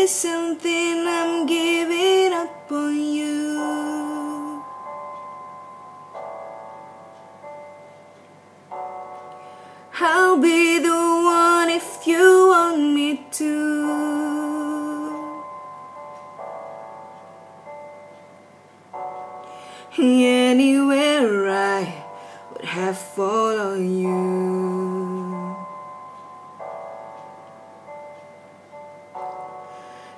Say something, I'm giving up on you. I'll be the one if you want me to. Anywhere I would have followed you.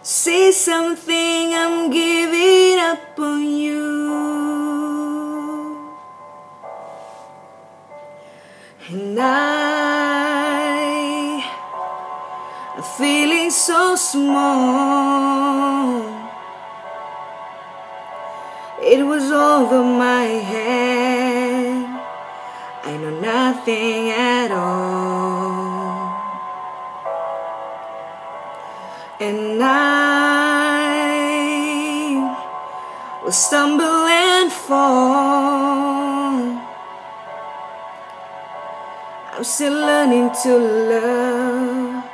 Say something, I'm giving up on you. And I'm feeling so small. It was over my head. I know nothing at all. And I will stumble and fall. I'm still learning to love,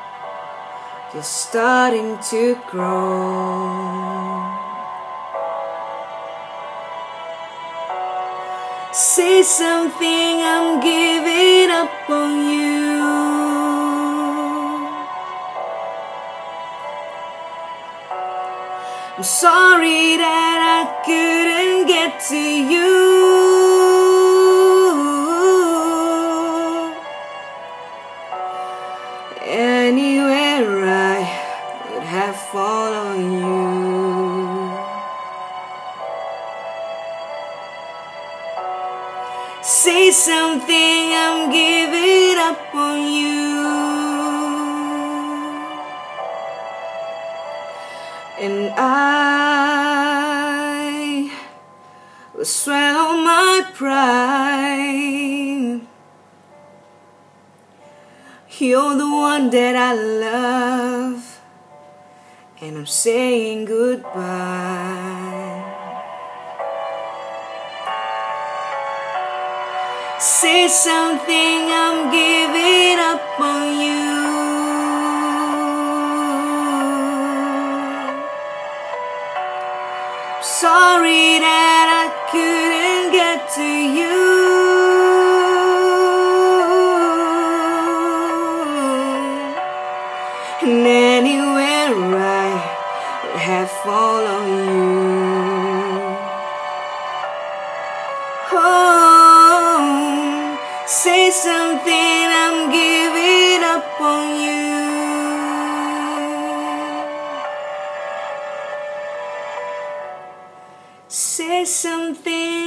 just starting to grow. Say something, I'm giving up on you. I'm sorry that I couldn't get to you. Anywhere I would have followed you. Say something, I'm giving up on you. And I will swallow my pride. You're the one that I love, and I'm saying goodbye. Say something, I'm giving up on you. Sorry that I couldn't get to you. And anywhere I would have followed you. Oh, say something, I'm giving up on you. Say something.